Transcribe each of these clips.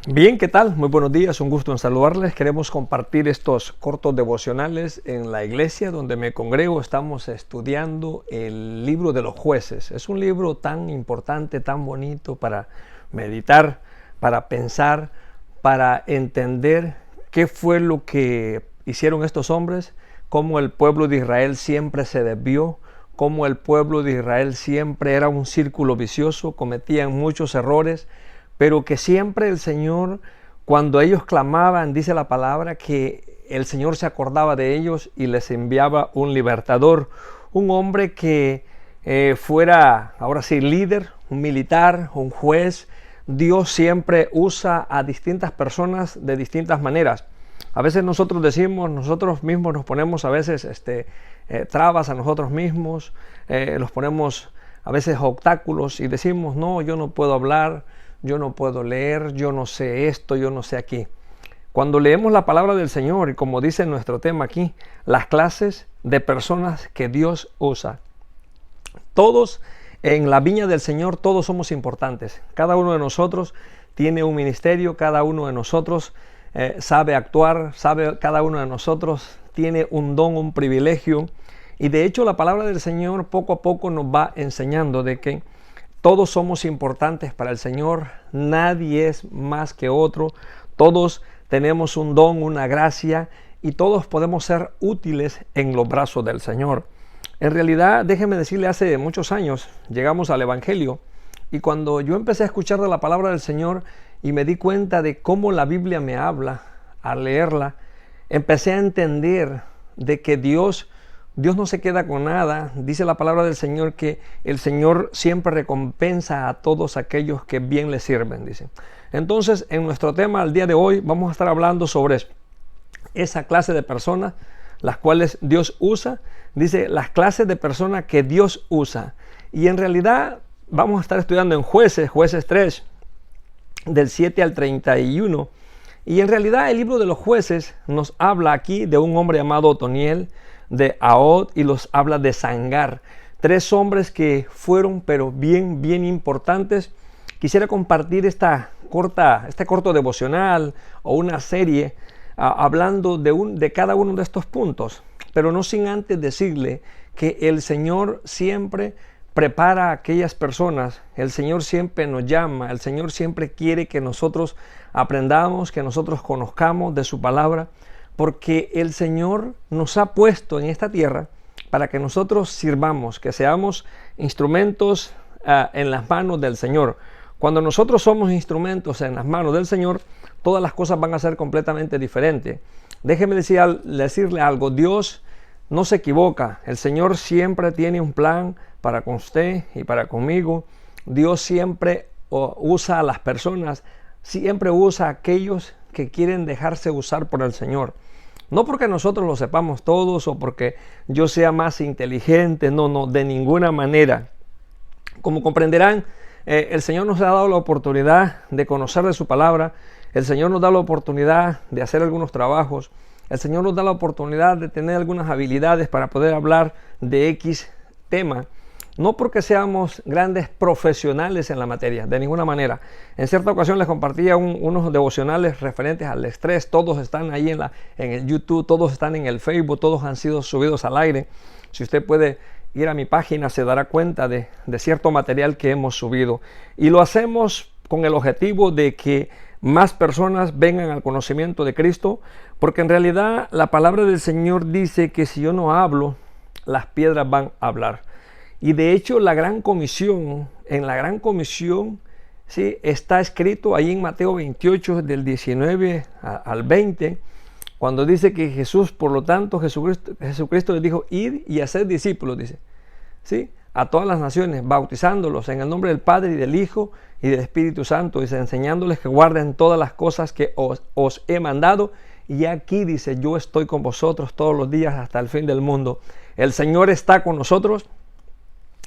Bien, ¿qué tal? Muy buenos días, un gusto en saludarles. Queremos compartir estos cortos devocionales en la iglesia donde me congrego. Estamos estudiando el libro de los jueces. Es un libro tan importante, tan bonito para meditar, para pensar, para entender qué fue lo que hicieron estos hombres, cómo el pueblo de Israel siempre se desvió, cómo el pueblo de Israel siempre era un círculo vicioso, cometían muchos errores, pero que siempre el Señor, cuando ellos clamaban, dice la palabra, que el Señor se acordaba de ellos y les enviaba un libertador, un hombre que fuera, ahora sí, líder, un militar, un juez. Dios siempre usa a distintas personas de distintas maneras. A veces nosotros decimos, nosotros mismos nos ponemos a veces trabas a nosotros mismos, nos ponemos a veces obstáculos y decimos, no, yo no puedo hablar, yo no puedo leer, yo no sé esto, yo no sé aquí. Cuando leemos la palabra del Señor, y como dice nuestro tema aquí, las clases de personas que Dios usa. Todos en la viña del Señor, todos somos importantes. Cada uno de nosotros tiene un ministerio, cada uno de nosotros sabe actuar, cada uno de nosotros tiene un don, un privilegio. Y de hecho la palabra del Señor poco a poco nos va enseñando de que todos somos importantes para el Señor, nadie es más que otro, todos tenemos un don, una gracia y todos podemos ser útiles en los brazos del Señor. En realidad, déjeme decirle, hace muchos años llegamos al Evangelio y cuando yo empecé a escuchar de la palabra del Señor y me di cuenta de cómo la Biblia me habla al leerla, empecé a entender de que Dios no se queda con nada. Dice la palabra del Señor que el Señor siempre recompensa a todos aquellos que bien le sirven, dice. Entonces, en nuestro tema al día de hoy vamos a estar hablando sobre esa clase de personas, las cuales Dios usa. Dice, las clases de personas que Dios usa. Y en realidad vamos a estar estudiando en Jueces 3, del 7 al 31. Y en realidad el libro de los jueces nos habla aquí de un hombre llamado Otoniel, de Ahod, y los habla de Sangar, tres hombres que fueron pero bien importantes. Quisiera compartir este corto devocional o una serie hablando de cada uno de estos puntos, pero no sin antes decirle que el Señor siempre prepara a aquellas personas, el Señor siempre nos llama, el Señor siempre quiere que nosotros aprendamos, que nosotros conozcamos de su palabra, porque el Señor nos ha puesto en esta tierra para que nosotros sirvamos, que seamos instrumentos en las manos del Señor. Cuando nosotros somos instrumentos en las manos del Señor, todas las cosas van a ser completamente diferentes. Déjeme decirle algo, Dios no se equivoca. El Señor siempre tiene un plan para con usted y para conmigo. Dios siempre usa a las personas, siempre usa a aquellos que quieren dejarse usar por el Señor. No porque nosotros lo sepamos todos o porque yo sea más inteligente, no, de ninguna manera. Como comprenderán, el Señor nos ha dado la oportunidad de conocer de su palabra, el Señor nos da la oportunidad de hacer algunos trabajos, el Señor nos da la oportunidad de tener algunas habilidades para poder hablar de X tema. No porque seamos grandes profesionales en la materia, de ninguna manera. En cierta ocasión les compartía unos devocionales referentes al estrés. Todos están ahí en el YouTube, todos están en el Facebook, todos han sido subidos al aire. Si usted puede ir a mi página, se dará cuenta de cierto material que hemos subido. Y lo hacemos con el objetivo de que más personas vengan al conocimiento de Cristo, porque en realidad la palabra del Señor dice que si yo no hablo, las piedras van a hablar. Y de hecho en la Gran Comisión, ¿sí?, está escrito ahí en Mateo 28, del 19 al 20, cuando dice que Jesús, por lo tanto, Jesucristo les dijo, id y haced discípulos, dice, ¿sí?, a todas las naciones, bautizándolos en el nombre del Padre y del Hijo y del Espíritu Santo, dice, enseñándoles que guarden todas las cosas que os he mandado. Y aquí dice, yo estoy con vosotros todos los días hasta el fin del mundo. El Señor está con nosotros.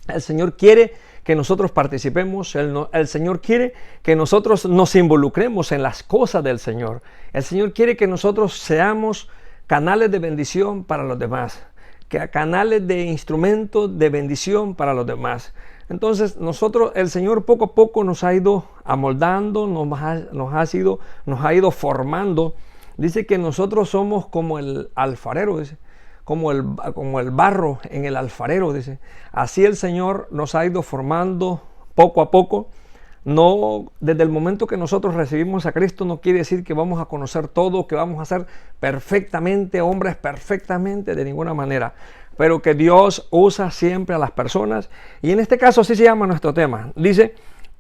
El Señor quiere que nosotros participemos, el Señor quiere que nosotros nos involucremos en las cosas del Señor. El Señor quiere que nosotros seamos canales de bendición para los demás. canales de instrumentos de bendición para los demás. Entonces nosotros, el Señor poco a poco nos ha ido amoldando, nos ha ido formando. Dice que nosotros somos como el alfarero, dice, como el barro en el alfarero, dice. Así el Señor nos ha ido formando poco a poco. No, desde el momento que nosotros recibimos a Cristo no quiere decir que vamos a conocer todo, que vamos a ser perfectamente, hombres perfectamente, de ninguna manera. Pero que Dios usa siempre a las personas. Y en este caso así se llama nuestro tema. Dice,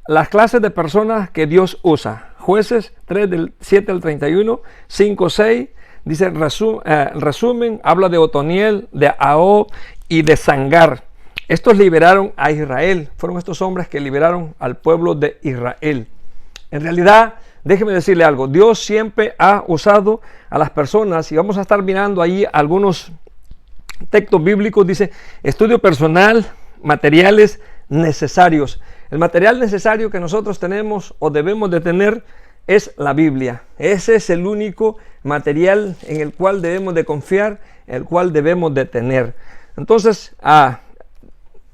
las clases de personas que Dios usa. Jueces 3 del 7 al 31, 5, 6. Dice, resumen, habla de Otoniel, de Ahob y de Sangar. Estos liberaron a Israel. Fueron estos hombres que liberaron al pueblo de Israel. En realidad, déjeme decirle algo. Dios siempre ha usado a las personas. Y vamos a estar mirando ahí algunos textos bíblicos. Dice, estudio personal, materiales necesarios. El material necesario que nosotros tenemos o debemos de tener es la Biblia. Ese es el único material en el cual debemos de confiar, el cual debemos de tener. Entonces,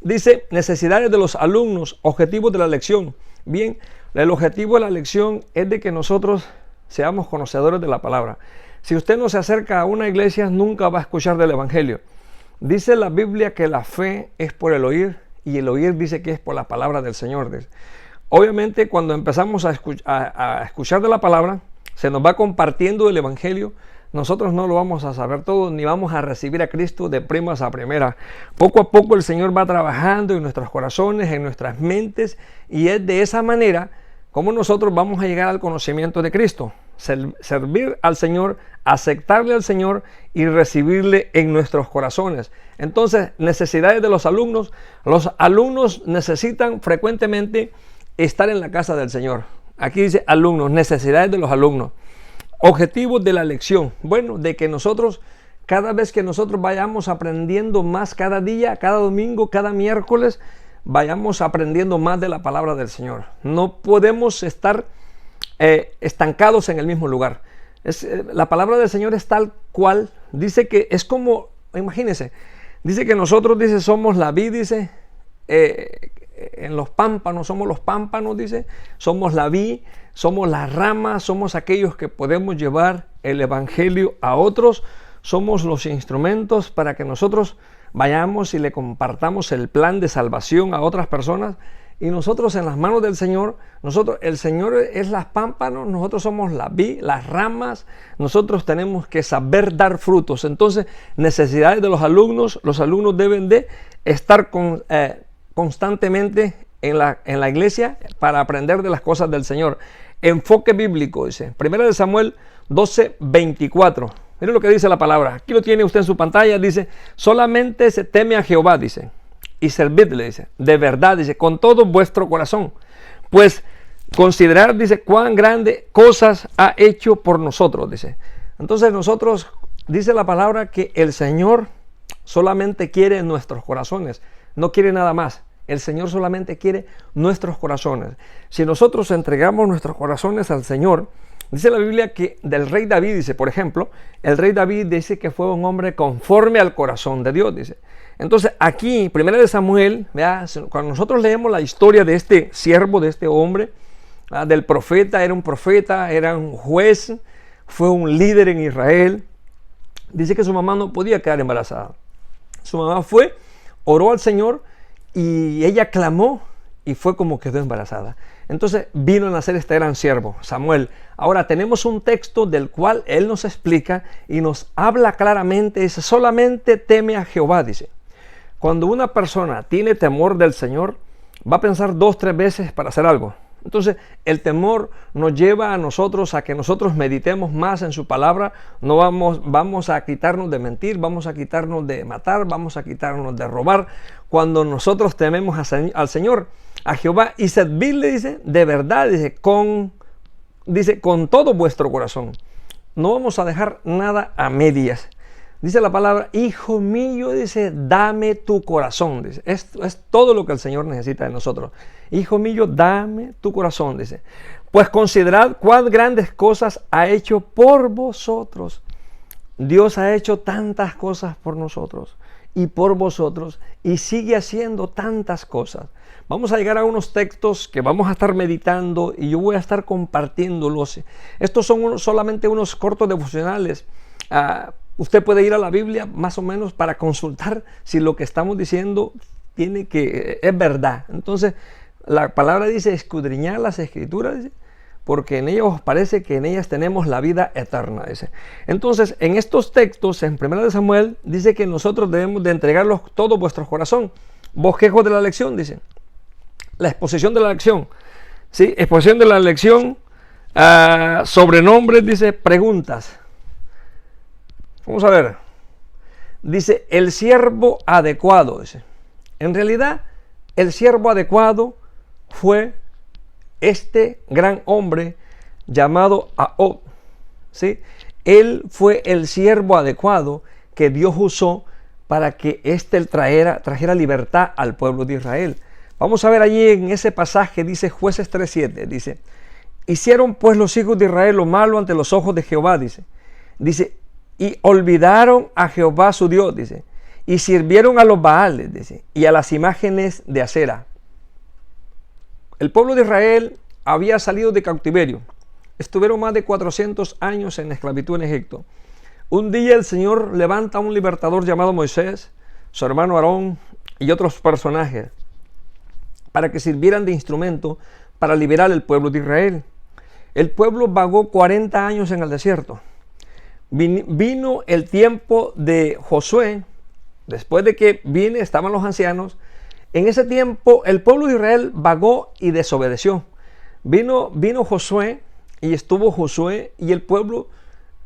dice, necesidades de los alumnos, objetivos de la lección. Bien, el objetivo de la lección es de que nosotros seamos conocedores de la palabra. Si usted no se acerca a una iglesia, nunca va a escuchar del Evangelio. Dice la Biblia que la fe es por el oír, y el oír dice que es por la palabra del Señor. Obviamente, cuando empezamos a escuchar de la palabra, se nos va compartiendo el Evangelio. Nosotros no lo vamos a saber todo, ni vamos a recibir a Cristo de primas a primera. Poco a poco el Señor va trabajando en nuestros corazones, en nuestras mentes, y es de esa manera como nosotros vamos a llegar al conocimiento de Cristo. Servir al Señor, aceptarle al Señor y recibirle en nuestros corazones. Entonces, necesidades de los alumnos. Los alumnos necesitan frecuentemente estar en la casa del Señor. Aquí dice alumnos, necesidades de los alumnos. Objetivos de la lección. Bueno, de que nosotros, cada vez que nosotros vayamos aprendiendo más cada día, cada domingo, cada miércoles, vayamos aprendiendo más de la palabra del Señor. No podemos estar estancados en el mismo lugar. La palabra del Señor es tal cual. Dice que es como, imagínense, dice que nosotros, dice, somos la vid, dice, en los pámpanos, somos los pámpanos, dice, somos la vid, somos las ramas, somos aquellos que podemos llevar el Evangelio a otros, somos los instrumentos para que nosotros vayamos y le compartamos el plan de salvación a otras personas. Y nosotros en las manos del Señor, el Señor es las pámpanos, nosotros somos la vid, las ramas, nosotros tenemos que saber dar frutos. Entonces, necesidades de los alumnos deben de estar constantemente en la iglesia para aprender de las cosas del Señor. Enfoque bíblico, dice, 1 Samuel 12:24. Miren lo que dice la palabra. Aquí lo tiene usted en su pantalla. Dice, solamente se teme a Jehová, dice, y servidle, dice, de verdad, dice, con todo vuestro corazón. Pues considerar, dice, cuán grandes cosas ha hecho por nosotros, dice. Entonces nosotros, dice la palabra, que el Señor solamente quiere nuestros corazones, no quiere nada más. El Señor solamente quiere nuestros corazones. Si nosotros entregamos nuestros corazones al Señor, dice la Biblia que del rey David, dice, por ejemplo, el rey David dice que fue un hombre conforme al corazón de Dios, dice. Entonces aquí, 1 Samuel, ¿verdad? Cuando nosotros leemos la historia de este siervo, de este hombre, ¿verdad? Del profeta, era un juez, fue un líder en Israel. Dice que su mamá no podía quedar embarazada. Su mamá oró al Señor y ella clamó y fue como quedó embarazada. Entonces vino a nacer este gran siervo, Samuel. Ahora tenemos un texto del cual él nos explica y nos habla claramente. Dice, solamente teme a Jehová, dice. Cuando una persona tiene temor del Señor, va a pensar 2-3 veces para hacer algo. Entonces el temor nos lleva a nosotros a que nosotros meditemos más en su palabra. No vamos a quitarnos de mentir, vamos a quitarnos de matar, vamos a quitarnos de robar. Cuando nosotros tememos al Señor, a Jehová, y servirle, dice, de verdad, dice, con todo vuestro corazón. No vamos a dejar nada a medias. Dice la palabra, hijo mío, dice, dame tu corazón. Dice, esto es todo lo que el Señor necesita de nosotros. Hijo mío, dame tu corazón, dice. Pues considerad cuán grandes cosas ha hecho por vosotros. Dios ha hecho tantas cosas por nosotros. y por vosotros, y sigue haciendo tantas cosas. Vamos a llegar a unos textos que vamos a estar meditando y yo voy a estar compartiéndolos. Estos son solamente unos cortos devocionales. Usted puede ir a la Biblia más o menos para consultar si lo que estamos diciendo es verdad. Entonces, la palabra dice escudriñar las escrituras, dice, porque en ellas os parece que en ellas tenemos la vida eterna, dice. Entonces, en estos textos, en 1 Samuel, dice que nosotros debemos de entregarlos todo vuestro corazón. Bosquejo de la lección, dice. La exposición de la lección. ¿Sí? Exposición de la lección. Sobrenombres, dice, preguntas. Vamos a ver. Dice, el siervo adecuado, dice. En realidad, el siervo adecuado fue este gran hombre llamado Ahod, ¿sí? Él fue el siervo adecuado que Dios usó para que trajera libertad al pueblo de Israel. Vamos a ver allí en ese pasaje, dice Jueces 3:7, dice, hicieron pues los hijos de Israel lo malo ante los ojos de Jehová, dice, y olvidaron a Jehová su Dios, dice, y sirvieron a los Baales, dice, y a las imágenes de acera. El pueblo de Israel había salido de cautiverio. Estuvieron más de 400 años en esclavitud en Egipto. Un día el Señor levanta a un libertador llamado Moisés, su hermano Aarón y otros personajes para que sirvieran de instrumento para liberar el pueblo de Israel. El pueblo vagó 40 años en el desierto. Vino el tiempo de Josué. Después de que estaban los ancianos. En ese tiempo el pueblo de Israel vagó y desobedeció. Vino Josué y estuvo Josué y el pueblo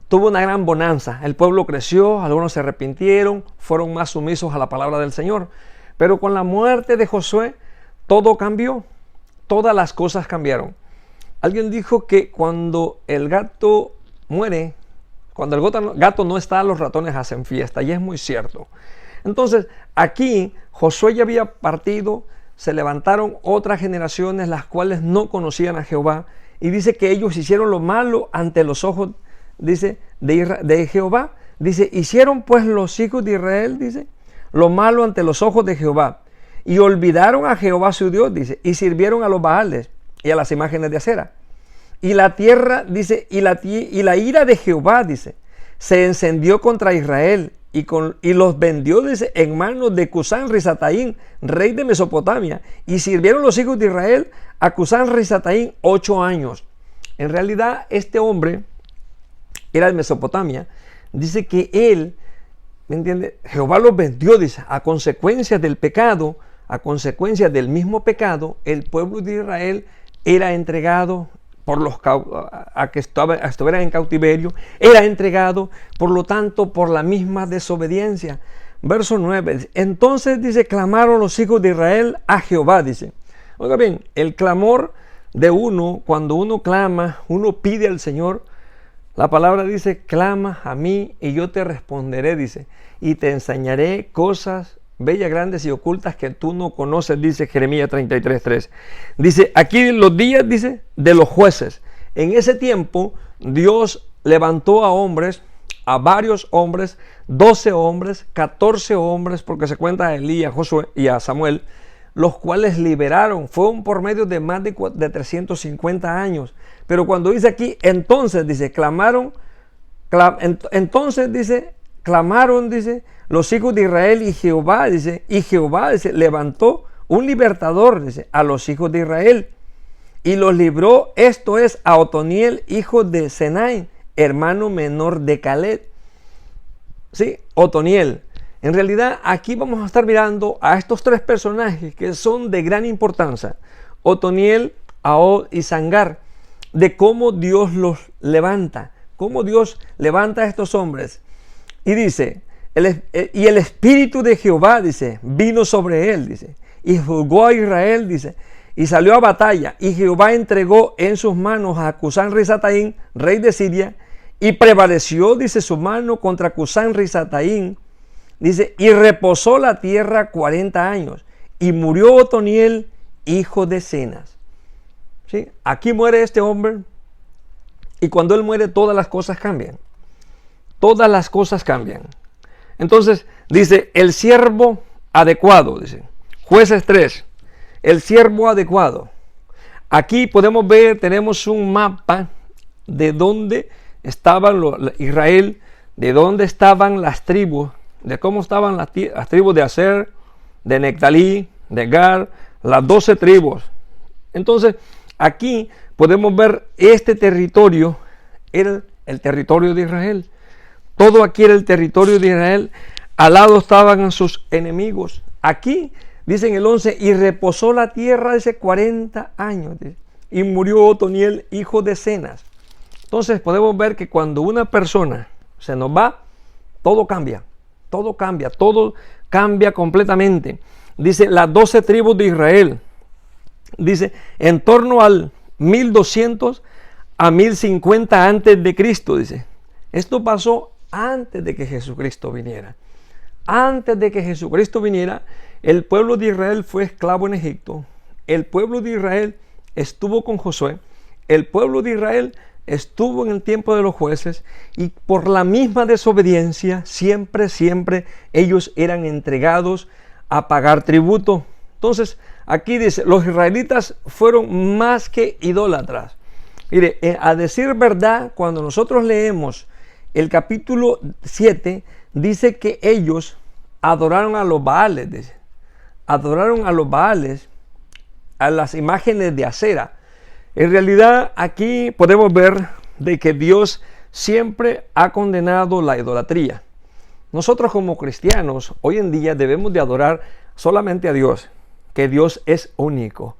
tuvo una gran bonanza. El pueblo creció, algunos se arrepintieron, fueron más sumisos a la palabra del Señor. Pero con la muerte de Josué todo cambió, todas las cosas cambiaron. Alguien dijo que cuando el gato muere, cuando el gato no está, los ratones hacen fiesta, y es muy cierto. Entonces, aquí Josué ya había partido, se levantaron otras generaciones las cuales no conocían a Jehová, y dice que ellos hicieron lo malo ante los ojos, dice, de Jehová. Dice, hicieron pues los hijos de Israel, dice, lo malo ante los ojos de Jehová, y olvidaron a Jehová su Dios, dice, y sirvieron a los Baales y a las imágenes de acera. Y la tierra, dice, y la ira de Jehová, dice, se encendió contra Israel, y los vendió, dice, en manos de Cusán-Risataín, rey de Mesopotamia, y sirvieron los hijos de Israel a Cusán-Risataín 8 años. En realidad, este hombre era de Mesopotamia. Dice que él, ¿me entiende? Jehová los vendió, dice, a consecuencia del pecado, a consecuencia del mismo pecado, el pueblo de Israel era entregado a que estuvieran en cautiverio, era entregado, por lo tanto, por la misma desobediencia. Verso 9, entonces dice, clamaron los hijos de Israel a Jehová, dice. Oiga bien, el clamor de uno, cuando uno clama, uno pide al Señor, la palabra dice, clama a mí y yo te responderé, dice, y te enseñaré cosas bellas, grandes y ocultas que tú no conoces, dice Jeremías 33:3. Dice, aquí los días, dice, de los jueces. En ese tiempo, Dios levantó a hombres, a varios hombres, 12 hombres, 14 hombres, porque se cuenta a Elías, a Josué y a Samuel, los cuales liberaron, fueron por medio de más de 350 años. Pero cuando dice aquí, entonces, dice, clamaron, dice, los hijos de Israel y Jehová, dice, levantó un libertador, dice, a los hijos de Israel y los libró, esto es, a Otoniel, hijo de Cenai, hermano menor de Caleb. Sí, Otoniel. En realidad, aquí vamos a estar mirando a estos tres personajes que son de gran importancia. Otoniel, Ahod y Sangar, de cómo Dios los levanta, cómo Dios levanta a estos hombres. Y dice, y el Espíritu de Jehová, dice, vino sobre él, dice, y juzgó a Israel, dice, y salió a batalla, y Jehová entregó en sus manos a Cusán-Risataín, rey de Siria, y prevaleció, dice, su mano contra Cusán-Risataín, dice, y reposó la tierra 40 años, y murió Otoniel, hijo de Cenas. ¿Sí? Aquí muere este hombre, y cuando él muere todas las cosas cambian. Todas las cosas cambian. Entonces dice, el siervo adecuado, dice. Jueces 3, el siervo adecuado. Aquí podemos ver, tenemos un mapa de dónde estaban Israel, de dónde estaban las tribus, de cómo estaban las tribus de Aser, de Nectalí, de Gad, las 12 tribus. Entonces, aquí podemos ver este territorio, era el territorio de Israel. Todo aquí era el territorio de Israel. Al lado estaban sus enemigos. Aquí, dice en el 11, y reposó la tierra hace 40 años. Dice, y murió Otoniel, hijo de Cenaz. Entonces podemos ver que cuando una persona se nos va, todo cambia. Todo cambia completamente. Dice, las 12 tribus de Israel. Dice, en torno al 1200 a 1050 antes de Cristo, dice. Esto pasó antes de que Jesucristo viniera. Antes de que Jesucristo viniera, el pueblo de Israel fue esclavo en Egipto. El pueblo de Israel estuvo con Josué. El pueblo de Israel estuvo en el tiempo de los jueces, y por la misma desobediencia, siempre ellos eran entregados a pagar tributo. Entonces, aquí dice, los israelitas fueron más que idólatras. Mire, a decir verdad, cuando nosotros leemos el capítulo 7, dice que ellos adoraron a los Baales, dice. Adoraron a los Baales, a las imágenes de acera. En realidad, aquí podemos ver de que Dios siempre ha condenado la idolatría. Nosotros como cristianos, hoy en día debemos de adorar solamente a Dios, que Dios es único,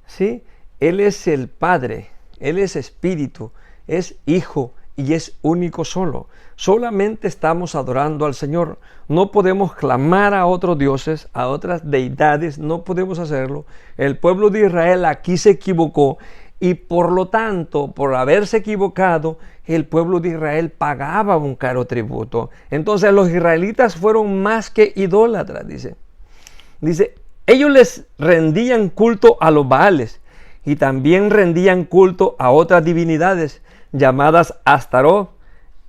¿sí? Él es el Padre, Él es Espíritu, es Hijo y es único solo. Solamente estamos adorando al Señor. No podemos clamar a otros dioses, a otras deidades, no podemos hacerlo. El pueblo de Israel aquí se equivocó, y por lo tanto, por haberse equivocado, el pueblo de Israel pagaba un caro tributo. Entonces los israelitas fueron más que idólatras, dice. Dice, ellos les rendían culto a los Baales, y también rendían culto a otras divinidades llamadas Astarot,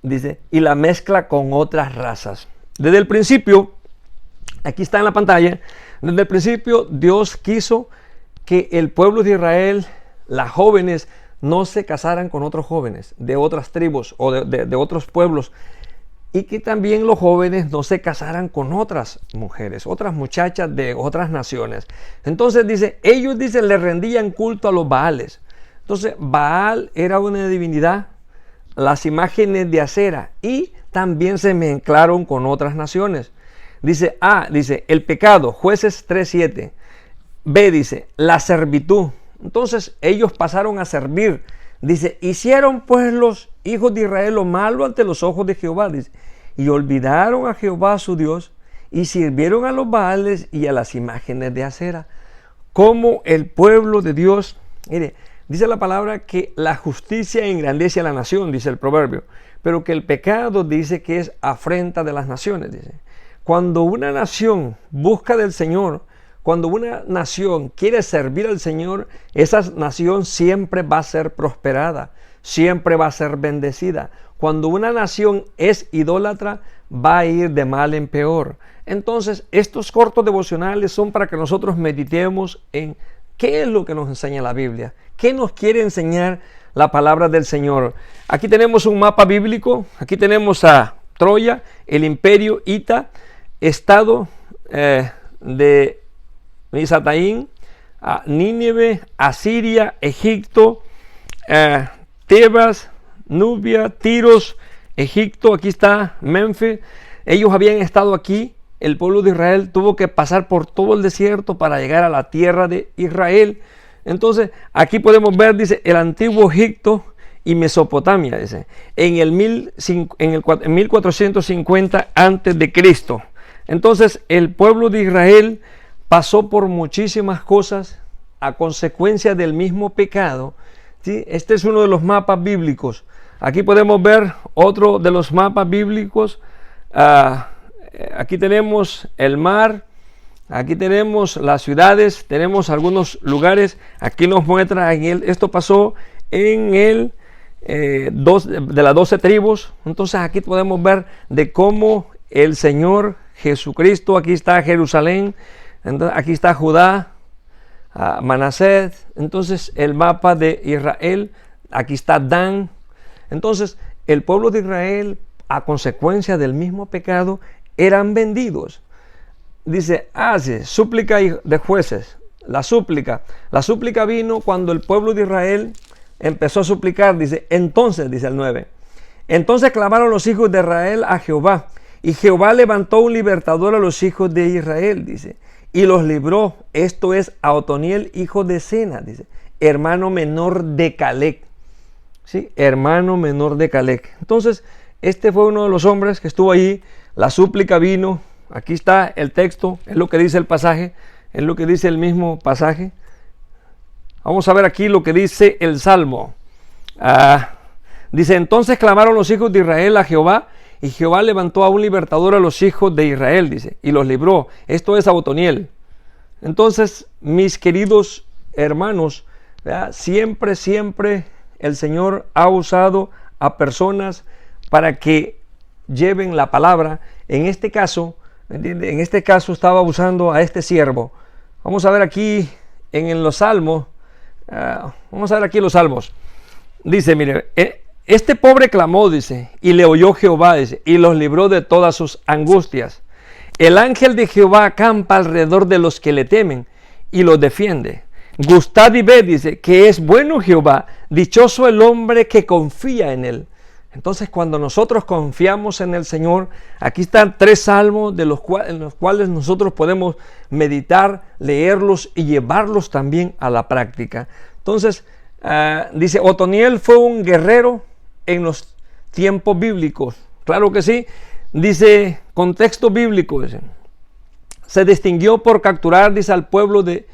dice, y la mezcla con otras razas. Desde el principio, aquí está en la pantalla, desde el principio Dios quiso que el pueblo de Israel, las jóvenes, no se casaran con otros jóvenes de otras tribus o de otros pueblos, y que también los jóvenes no se casaran con otras mujeres, otras muchachas de otras naciones. Entonces dice, ellos dicen le rendían culto a los Baales. Entonces Baal era una divinidad, las imágenes de acera, y también se mezclaron con otras naciones. Dice dice el pecado, Jueces 3:7. B dice la servitud. Entonces ellos pasaron a servir. Dice, hicieron pues los hijos de Israel lo malo ante los ojos de Jehová, dice, y olvidaron a Jehová su Dios, y sirvieron a los Baales y a las imágenes de acera. Como el pueblo de Dios, mire, dice la palabra que la justicia engrandece a la nación, dice el proverbio, pero que el pecado dice que es afrenta de las naciones, dice. Cuando una nación busca del Señor, cuando una nación quiere servir al Señor, esa nación siempre va a ser prosperada, siempre va a ser bendecida. Cuando una nación es idólatra, va a ir de mal en peor. Entonces, estos cortos devocionales son para que nosotros meditemos en qué es lo que nos enseña la Biblia, qué nos quiere enseñar la palabra del Señor. Aquí tenemos un mapa bíblico, aquí tenemos a Troya, el imperio Hita, estado de Misataín, a Nínive, Asiria, Egipto, Tebas, Nubia, Tiros, Egipto, aquí está Menfis. Ellos habían estado aquí, el pueblo de Israel tuvo que pasar por todo el desierto para llegar a la tierra de Israel. Entonces, aquí podemos ver, dice, el antiguo Egipto y Mesopotamia, dice, en el 1450 antes de Cristo. Entonces, el pueblo de Israel pasó por muchísimas cosas a consecuencia del mismo pecado, ¿sí? Este es uno de los mapas bíblicos. Aquí podemos ver otro de los mapas bíblicos. Aquí tenemos el mar, aquí tenemos las ciudades, tenemos algunos lugares. Aquí nos muestra, esto pasó en de las 12 tribus. Entonces aquí podemos ver de cómo el Señor Jesucristo. Aquí está Jerusalén, aquí está Judá, Manasés. Entonces el mapa de Israel, aquí está Dan. Entonces el pueblo de Israel, a consecuencia del mismo pecado, eran vendidos. Dice, hace súplica de jueces. La súplica vino cuando el pueblo de Israel empezó a suplicar. Dice, entonces, dice el 9, entonces clamaron los hijos de Israel a Jehová, y Jehová levantó un libertador a los hijos de Israel, dice, y los libró. Esto es a Otoniel, hijo de Sena, dice, hermano menor de Caleb. ¿Sí? Hermano menor de Caleb. Entonces, este fue uno de los hombres que estuvo allí. La súplica vino. Aquí está el texto, es lo que dice el pasaje, es lo que dice el mismo pasaje. Vamos a ver aquí lo que dice el Salmo. Dice, entonces clamaron los hijos de Israel a Jehová, y Jehová levantó a un libertador a los hijos de Israel, dice, y los libró. Esto es a Otoniel. Entonces, mis queridos hermanos, ¿verdad? Siempre el Señor ha usado a personas para que lleven la palabra. En este caso estaba usando a este siervo. Vamos a ver aquí en los Salmos. Dice, mire, este pobre clamó, dice, y le oyó Jehová, dice, y los libró de todas sus angustias. El ángel de Jehová acampa alrededor de los que le temen y los defiende. Gustad y ved, dice, que es bueno Jehová, dichoso el hombre que confía en él. Entonces, cuando nosotros confiamos en el Señor, aquí están 3 salmos en los cuales nosotros podemos meditar, leerlos y llevarlos también a la práctica. Entonces, dice, Otoniel fue un guerrero en los tiempos bíblicos. Claro que sí. Dice, contexto bíblico, dice, se distinguió por capturar, dice, al pueblo de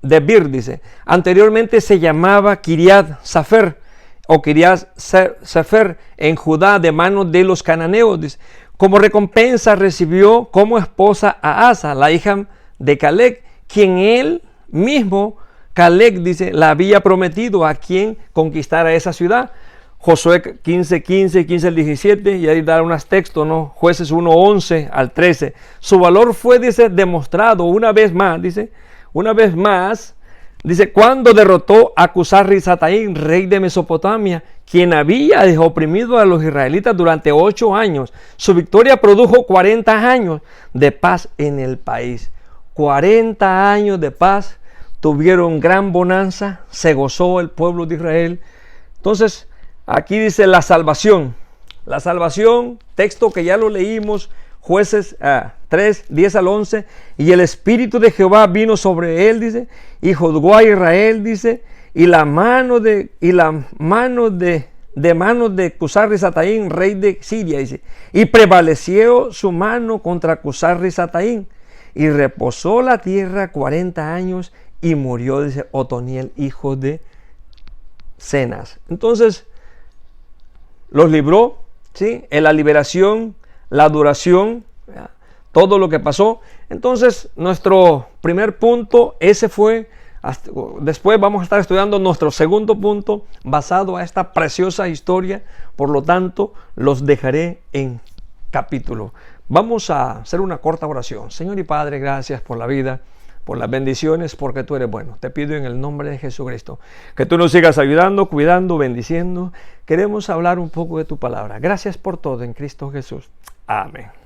Bir, dice. Anteriormente se llamaba Kiriat Safer o Kiriat Sefer en Judá, de manos de los cananeos, dice. Como recompensa recibió como esposa a Asa, la hija de Caleb, quien él mismo, Caleb, dice, la había prometido a quien conquistara esa ciudad. Josué 15:15, 15-17, y ahí da unos textos, ¿no? Jueces 1:11 al 13. Su valor fue, dice, demostrado una vez más, dice, cuando derrotó a Cusar-Risataim, rey de Mesopotamia, quien había oprimido a los israelitas durante 8 años. Su victoria produjo 40 años de paz en el país. 40 años de paz, tuvieron gran bonanza, se gozó el pueblo de Israel. Entonces, aquí dice la salvación, texto que ya lo leímos, Jueces 3:10-11, y el Espíritu de Jehová vino sobre él, dice, y juzgó a Israel, dice, y la mano de Cusar-Risataim, rey de Siria, dice, y prevaleció su mano contra Cusar-Risataim, y reposó la tierra 40 años, y murió, dice, Otoniel, hijo de Cenas. Entonces, los libró, ¿sí? En la liberación, la adoración, todo lo que pasó. Entonces, nuestro primer punto, ese fue. Después vamos a estar estudiando nuestro segundo punto, basado a esta preciosa historia. Por lo tanto, los dejaré en capítulo. Vamos a hacer una corta oración. Señor y Padre, gracias por la vida, por las bendiciones, porque tú eres bueno. Te pido en el nombre de Jesucristo que tú nos sigas ayudando, cuidando, bendiciendo. Queremos hablar un poco de tu palabra. Gracias por todo en Cristo Jesús. Amén.